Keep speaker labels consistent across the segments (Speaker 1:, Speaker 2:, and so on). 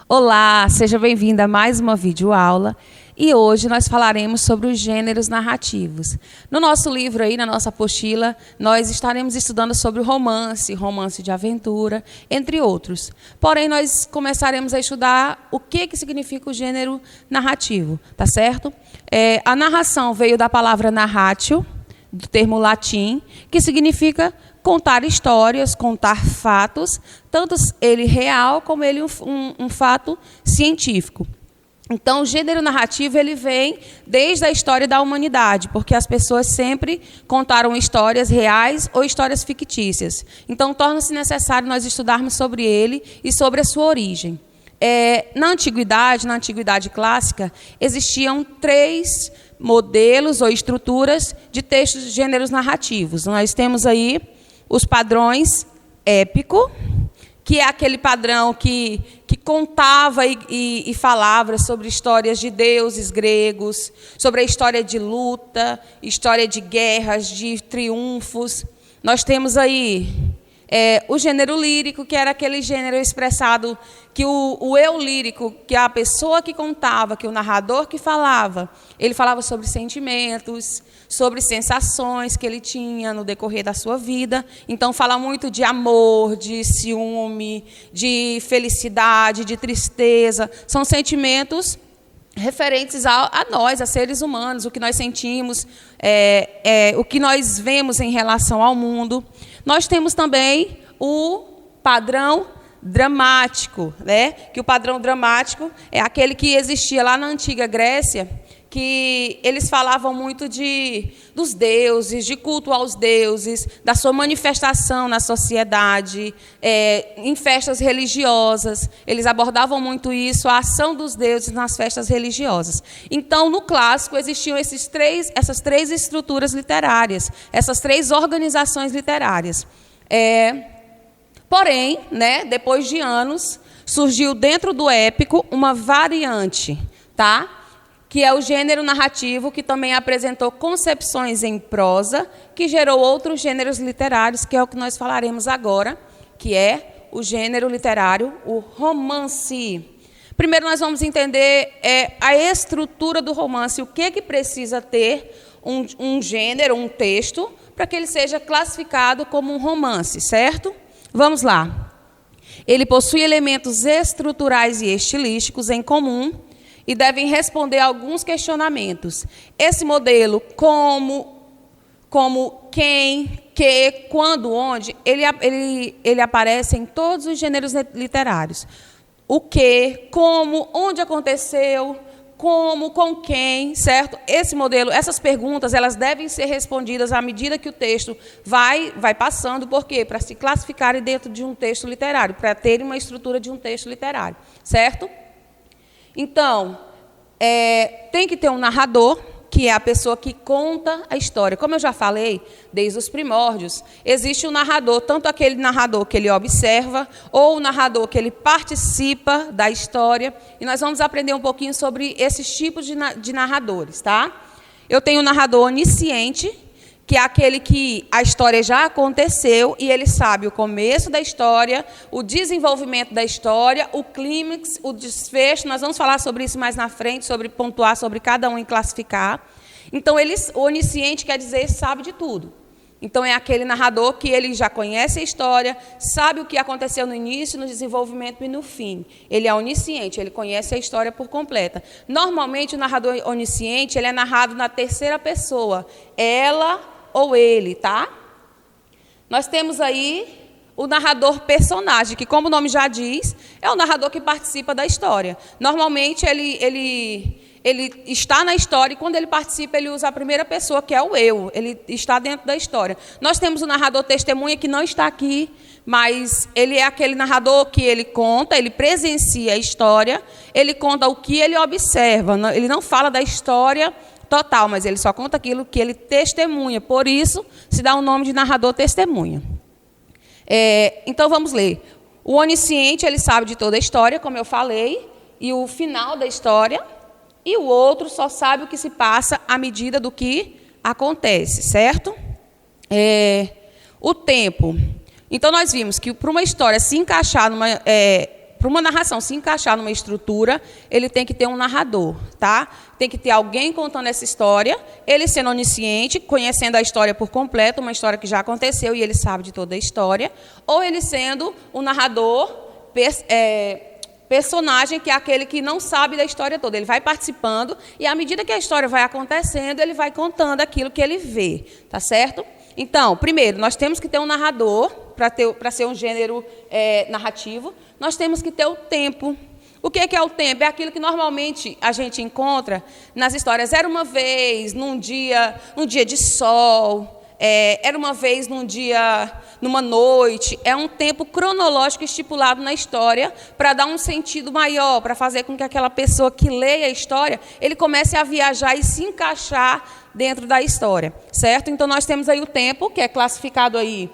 Speaker 1: Olá, seja bem-vinda a mais uma videoaula e hoje nós falaremos sobre os gêneros narrativos. No nosso livro aí, na nossa apostila, nós estaremos estudando sobre o romance, romance de aventura, entre outros. Porém, nós começaremos a estudar o que significa o gênero narrativo, tá certo? A narração veio da palavra narratio, do termo latim, que significa contar histórias, contar fatos, tanto ele real como ele um fato científico. Então, o gênero narrativo ele vem desde a história da humanidade, porque as pessoas sempre contaram histórias reais ou histórias fictícias. Então, torna-se necessário nós estudarmos sobre ele e sobre a sua origem. Na antiguidade clássica, existiam 3 modelos ou estruturas de textos de gêneros narrativos. Nós temos aí os padrões épico, que é aquele padrão que contava e falava sobre histórias de deuses gregos, sobre a história de luta, história de guerras, de triunfos. Nós temos aí o gênero lírico, que era aquele gênero expressado, que o eu lírico, que é a pessoa que contava, que o narrador que falava, ele falava sobre sentimentos, sobre sensações que ele tinha no decorrer da sua vida. Então, fala muito de amor, de ciúme, de felicidade, de tristeza. São sentimentos referentes a nós, a seres humanos, o que nós sentimos, o que nós vemos em relação ao mundo. Nós temos também o padrão dramático, né? Que o padrão dramático é aquele que existia lá na antiga Grécia, que eles falavam muito dos deuses, de culto aos deuses, da sua manifestação na sociedade, em festas religiosas. Eles abordavam muito isso, a ação dos deuses nas festas religiosas. Então, no clássico, existiam essas três estruturas literárias, essas 3 organizações literárias. Porém, né, depois de anos, surgiu dentro do épico uma variante, tá? Que é o gênero narrativo, que também apresentou concepções em prosa, que gerou outros gêneros literários, que é o que nós falaremos agora, que é o gênero literário, o romance. Primeiro, nós vamos entender a estrutura do romance, o que precisa ter um gênero, um texto, para que ele seja classificado como um romance, certo? Vamos lá. Ele possui elementos estruturais e estilísticos em comum, e devem responder a alguns questionamentos. Esse modelo, como, quem, que, quando, onde, ele aparece em todos os gêneros literários. O que, como, onde aconteceu, como, com quem, certo? Esse modelo, essas perguntas, elas devem ser respondidas à medida que o texto vai passando. Por quê? Para se classificarem dentro de um texto literário, para terem uma estrutura de um texto literário, certo? Então, tem que ter um narrador, que é a pessoa que conta a história. Como eu já falei, desde os primórdios, existe um narrador, tanto aquele narrador que ele observa, ou o narrador que ele participa da história. E nós vamos aprender um pouquinho sobre esses tipos de narradores, tá? Eu tenho o narrador onisciente, que é aquele que a história já aconteceu e ele sabe o começo da história, o desenvolvimento da história, o clímax, o desfecho. Nós vamos falar sobre isso mais na frente, sobre pontuar sobre cada um e classificar. Então, o onisciente quer dizer sabe de tudo. Então, é aquele narrador que ele já conhece a história, sabe o que aconteceu no início, no desenvolvimento e no fim. Ele é onisciente, ele conhece a história por completa. Normalmente, o narrador onisciente ele é narrado na terceira pessoa, ela ou ele, tá? Nós temos aí o narrador personagem, que, como o nome já diz, é o narrador que participa da história. Normalmente, ele está na história e, quando ele participa, ele usa a primeira pessoa, que é o eu. Ele está dentro da história. Nós temos o narrador testemunha, que não está aqui, mas ele é aquele narrador que ele conta, ele presencia a história, ele conta o que ele observa. Ele não fala da história total, mas ele só conta aquilo que ele testemunha. Por isso, se dá o nome de narrador testemunha. Então, vamos ler. O onisciente, ele sabe de toda a história, como eu falei, e o final da história, e o outro só sabe o que se passa à medida do que acontece, certo? O tempo. Então, nós vimos que para uma história se encaixar para uma narração se encaixar numa estrutura, ele tem que ter um narrador, tá? Tem que ter alguém contando essa história, ele sendo onisciente, conhecendo a história por completo, uma história que já aconteceu e ele sabe de toda a história, ou ele sendo um narrador personagem, que é aquele que não sabe da história toda. Ele vai participando e, à medida que a história vai acontecendo, ele vai contando aquilo que ele vê, tá certo? Então, primeiro, nós temos que ter um narrador, para ser um gênero narrativo. Nós temos que ter o tempo. O que é o tempo? É aquilo que normalmente a gente encontra nas histórias. Era uma vez, num dia de sol, era uma vez numa noite. É um tempo cronológico estipulado na história para dar um sentido maior, para fazer com que aquela pessoa que leia a história, ele comece a viajar e se encaixar dentro da história, certo? Então, nós temos aí o tempo, que é classificado aí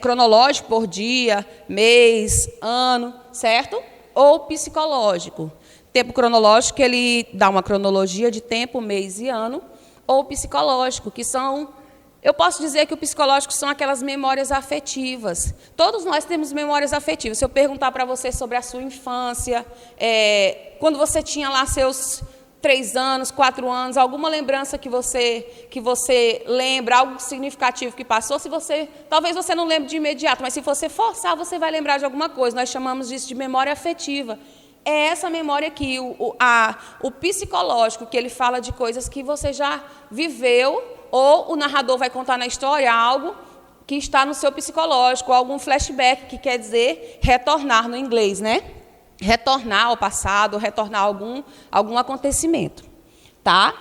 Speaker 1: cronológico por dia, mês, ano, certo? Ou psicológico. Tempo cronológico, ele dá uma cronologia de tempo, mês e ano, ou psicológico, que são... Eu posso dizer que o psicológico são aquelas memórias afetivas. Todos nós temos memórias afetivas. Se eu perguntar para você sobre a sua infância, quando você tinha lá seus 3 anos, 4 anos, alguma lembrança que você lembra, algo significativo que passou, talvez você não lembre de imediato, mas se você forçar, você vai lembrar de alguma coisa. Nós chamamos disso de memória afetiva. É essa memória aqui, o psicológico, que ele fala de coisas que você já viveu, ou o narrador vai contar na história algo que está no seu psicológico, algum flashback, que quer dizer retornar no inglês, né? Retornar ao passado, retornar a algum acontecimento, tá?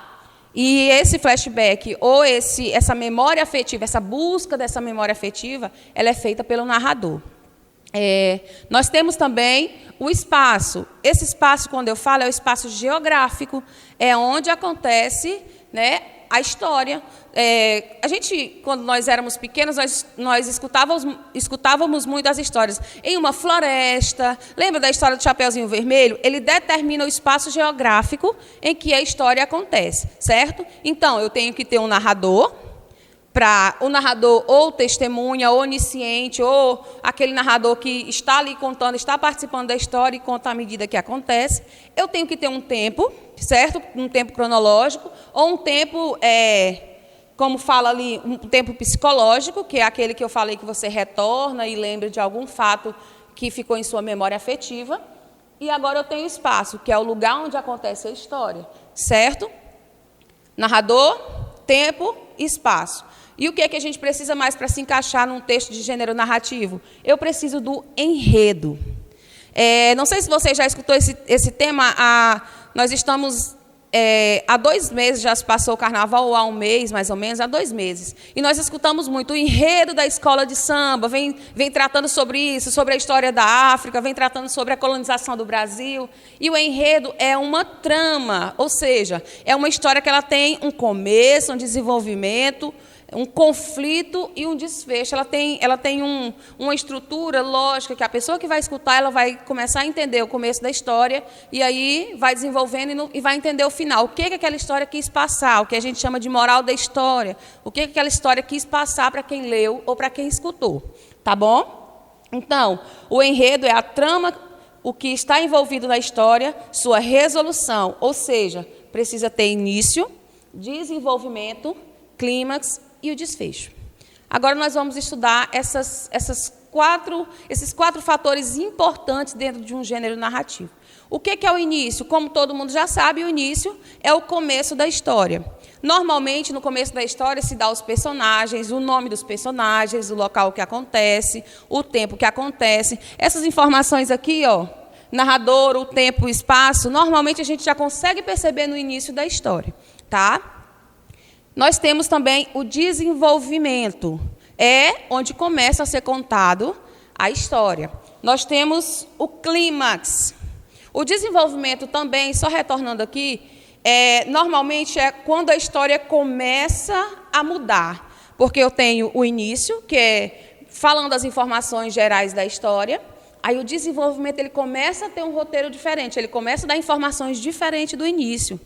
Speaker 1: E esse flashback, ou essa memória afetiva, essa busca dessa memória afetiva, ela é feita pelo narrador. Nós temos também o espaço. Esse espaço, quando eu falo, é o espaço geográfico, é onde acontece, né, a história. A gente, quando nós éramos pequenos, nós escutávamos muito as histórias. Em uma floresta, lembra da história do Chapeuzinho Vermelho? Ele determina o espaço geográfico em que a história acontece, certo? Então, eu tenho que ter um narrador, o narrador ou testemunha, ou onisciente, ou aquele narrador que está ali contando, está participando da história e conta à medida que acontece. Eu tenho que ter um tempo, certo? Um tempo cronológico, ou um tempo, como fala ali, um tempo psicológico, que é aquele que eu falei que você retorna e lembra de algum fato que ficou em sua memória afetiva. E agora eu tenho espaço, que é o lugar onde acontece a história, certo? Narrador, tempo e espaço. E o que é que a gente precisa mais para se encaixar num texto de gênero narrativo? Eu preciso do enredo. Não sei se você já escutou esse tema. Nós estamos... há 2 meses, já se passou o carnaval, ou há 1 mês, mais ou menos, há 2 meses. E nós escutamos muito o enredo da escola de samba, vem tratando sobre isso, sobre a história da África, vem tratando sobre a colonização do Brasil. E o enredo é uma trama, ou seja, é uma história que ela tem um começo, um desenvolvimento, um conflito e um desfecho. Ela tem uma estrutura lógica que a pessoa que vai escutar, ela vai começar a entender o começo da história e aí vai desenvolvendo e vai entender o final. O que aquela história quis passar, o que a gente chama de moral da história, o que aquela história quis passar para quem leu ou para quem escutou. Tá bom? Então, o enredo é a trama, o que está envolvido na história, sua resolução, ou seja, precisa ter início, desenvolvimento, clímax e o desfecho. Agora nós vamos estudar esses 4 fatores importantes dentro de um gênero narrativo. O que é o início? Como todo mundo já sabe, o início é o começo da história. Normalmente, no começo da história, se dá os personagens, o nome dos personagens, o local que acontece, o tempo que acontece. Essas informações aqui, ó, narrador, o tempo, o espaço, normalmente a gente já consegue perceber no início da história, tá? Nós temos também o desenvolvimento, onde começa a ser contado a história. Nós temos o clímax. O desenvolvimento também, só retornando aqui, normalmente é quando a história começa a mudar. Porque eu tenho o início, que é falando as informações gerais da história, aí o desenvolvimento ele começa a ter um roteiro diferente, ele começa a dar informações diferentes do início.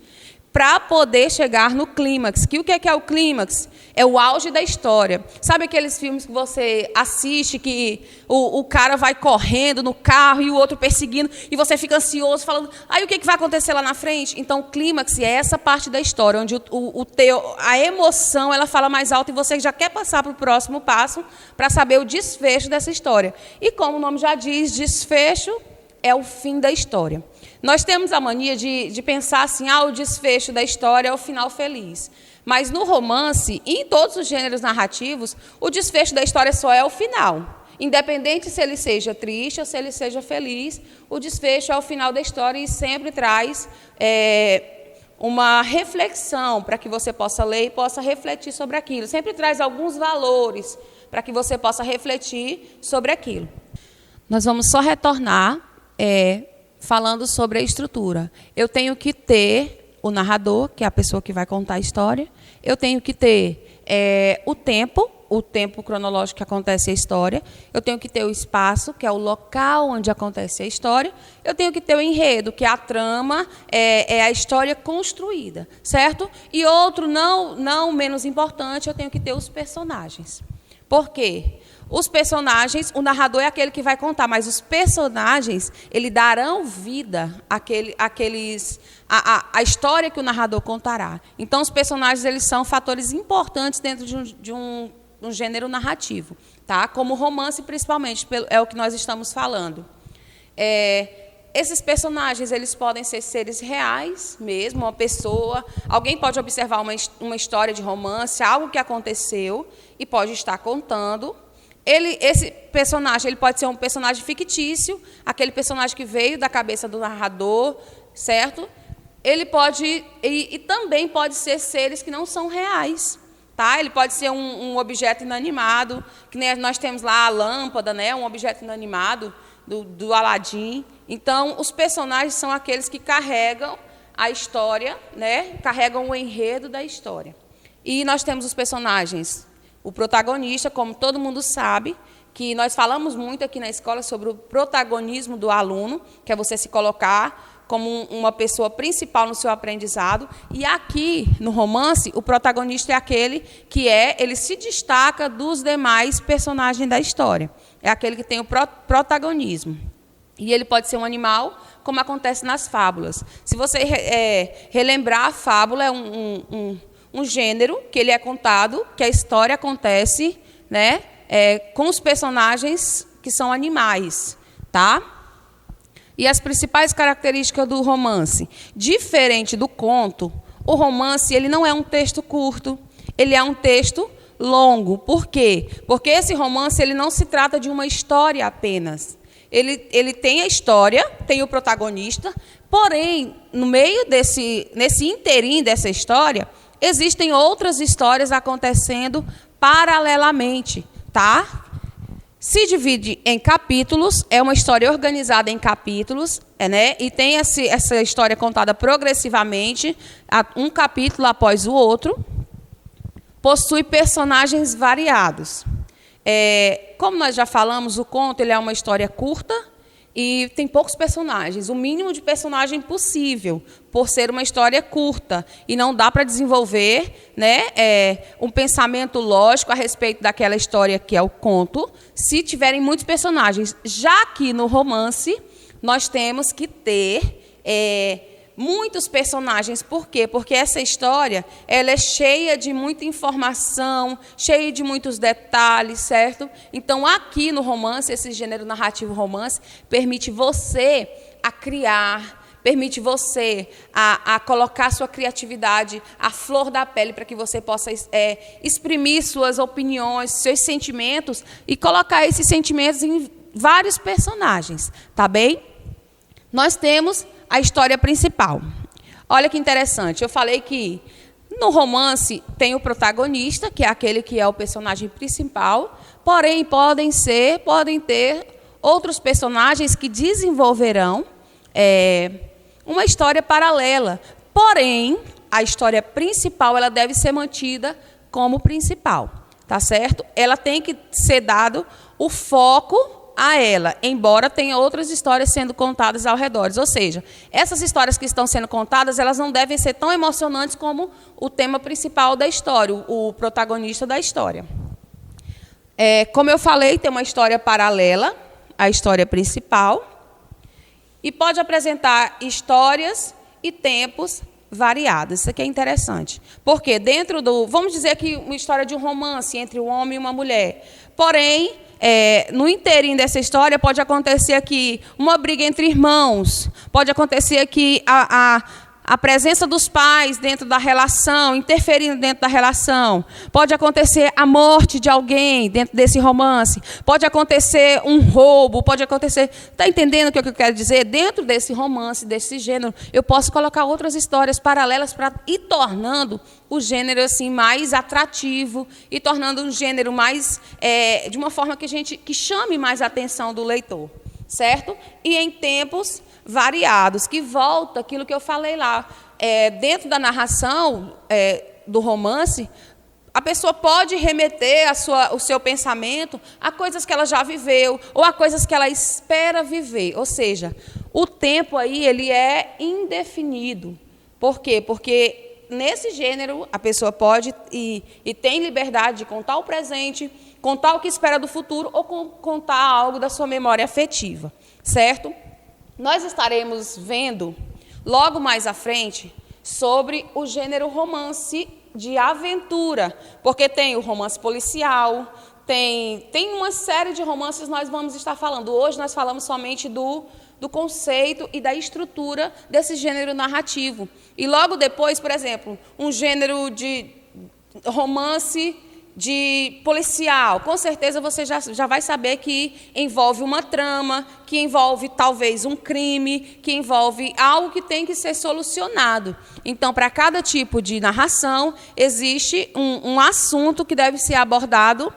Speaker 1: para poder chegar no clímax. Que o que é o clímax? É o auge da história. Sabe aqueles filmes que você assiste, que o cara vai correndo no carro e o outro perseguindo, e você fica ansioso, falando, aí o que vai acontecer lá na frente? Então, o clímax é essa parte da história, onde a emoção ela fala mais alto e você já quer passar para o próximo passo para saber o desfecho dessa história. E como o nome já diz, desfecho é o fim da história. Nós temos a mania de pensar assim, o desfecho da história é o final feliz. Mas no romance, e em todos os gêneros narrativos, o desfecho da história só é o final. Independente se ele seja triste ou se ele seja feliz, o desfecho é o final da história e sempre traz uma reflexão para que você possa ler e possa refletir sobre aquilo. Sempre traz alguns valores para que você possa refletir sobre aquilo. Nós vamos só retornar falando sobre a estrutura. Eu tenho que ter o narrador, que é a pessoa que vai contar a história. Eu tenho que ter o tempo cronológico que acontece a história. Eu tenho que ter o espaço, que é o local onde acontece a história. Eu tenho que ter o enredo, que é a trama, é a história construída, certo? E outro, não menos importante, eu tenho que ter os personagens. Por quê? Os personagens, o narrador é aquele que vai contar, mas os personagens, eles darão vida à história que o narrador contará. Então, os personagens eles são fatores importantes dentro de um gênero narrativo, tá? Como romance, principalmente, é o que nós estamos falando. Esses personagens eles podem ser seres reais mesmo, uma pessoa. Alguém pode observar uma história de romance, algo que aconteceu, e pode estar contando. Esse personagem ele pode ser um personagem fictício, aquele personagem que veio da cabeça do narrador, certo? Ele pode, e também pode ser seres que não são reais. Tá? Ele pode ser um objeto inanimado, que nem nós temos lá a lâmpada, né? Um objeto inanimado do Aladim. Então, os personagens são aqueles que carregam a história, né? Carregam o enredo da história. E nós temos os personagens. O protagonista, como todo mundo sabe, que nós falamos muito aqui na escola sobre o protagonismo do aluno, que é você se colocar como uma pessoa principal no seu aprendizado. E aqui, no romance, o protagonista é aquele que ele se destaca dos demais personagens da história. É aquele que tem o protagonismo. E ele pode ser um animal, como acontece nas fábulas. Se você relembrar, a fábula é um gênero que ele é contado, que a história acontece, né, com os personagens que são animais, tá? E as principais características do romance. Diferente do conto, o romance ele não é um texto curto, ele é um texto longo. Por quê? Porque esse romance ele não se trata de uma história apenas. Ele tem a história, tem o protagonista, porém, no meio nesse inteirinho dessa história, existem outras histórias acontecendo paralelamente, tá? Se divide em capítulos, é uma história organizada em capítulos, né? E tem essa história contada progressivamente, um capítulo após o outro. Possui personagens variados. Como nós já falamos, o conto ele é uma história curta e tem poucos personagens, o mínimo de personagem possível, por ser uma história curta. E não dá para desenvolver, né, um pensamento lógico a respeito daquela história que é o conto, se tiverem muitos personagens. Já que no romance, nós temos que ter muitos personagens. Por quê? Porque essa história ela é cheia de muita informação, cheia de muitos detalhes, certo? Então, aqui no romance, esse gênero narrativo romance, permite você a criar, permite você a colocar sua criatividade à flor da pele para que você possa exprimir suas opiniões, seus sentimentos e colocar esses sentimentos em vários personagens, tá bem? Nós temos a história principal. Olha que interessante, eu falei que no romance tem o protagonista, que é aquele que é o personagem principal, porém podem ter outros personagens que desenvolverão uma história paralela. Porém, a história principal ela deve ser mantida como principal, tá certo? Ela tem que ser dado o foco a ela, embora tenha outras histórias sendo contadas ao redor. Ou seja, essas histórias que estão sendo contadas, elas não devem ser tão emocionantes como o tema principal da história, o protagonista da história. Como eu falei, tem uma história paralela à história principal e pode apresentar histórias e tempos variados. Isso aqui é interessante. Porque dentro do... Vamos dizer que uma história de um romance entre um homem e uma mulher. Porém, no inteirinho dessa história, pode acontecer aqui uma briga entre irmãos. Pode acontecer aqui a presença dos pais dentro da relação, interferindo dentro da relação. Pode acontecer a morte de alguém dentro desse romance. Pode acontecer um roubo, pode acontecer... Está entendendo o que eu quero dizer? Dentro desse romance, desse gênero, eu posso colocar outras histórias paralelas para ir tornando o gênero assim, mais atrativo e tornando um gênero mais... de uma forma que chame mais a atenção do leitor. Certo? E em tempos variados, que volta aquilo que eu falei lá. Dentro da narração do romance, a pessoa pode remeter o seu pensamento a coisas que ela já viveu ou a coisas que ela espera viver. Ou seja, o tempo aí ele é indefinido. Por quê? Porque nesse gênero a pessoa pode e tem liberdade de contar o presente, contar o que espera do futuro ou contar algo da sua memória afetiva. Certo? Nós estaremos vendo, logo mais à frente, sobre o gênero romance de aventura, porque tem o romance policial, tem uma série de romances nós vamos estar falando. Hoje nós falamos somente do conceito e da estrutura desse gênero narrativo. E logo depois, por exemplo, um gênero de romance de policial, com certeza você já vai saber que envolve uma trama, que envolve talvez um crime, que envolve algo que tem que ser solucionado. Então, para cada tipo de narração, existe um assunto que deve ser abordado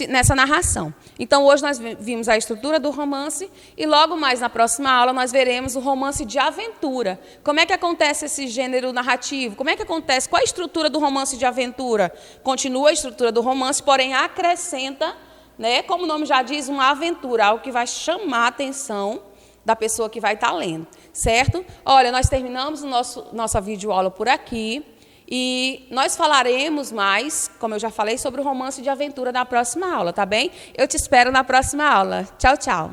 Speaker 1: nessa narração. Então, hoje nós vimos a estrutura do romance e logo mais na próxima aula nós veremos o romance de aventura. Como é que acontece esse gênero narrativo? Como é que acontece? Qual a estrutura do romance de aventura? Continua a estrutura do romance, porém acrescenta, né, como o nome já diz, uma aventura, algo que vai chamar a atenção da pessoa que vai estar lendo, certo? Olha, nós terminamos nossa videoaula por aqui. E nós falaremos mais, como eu já falei, sobre o romance de aventura na próxima aula, tá bem? Eu te espero na próxima aula. Tchau, tchau.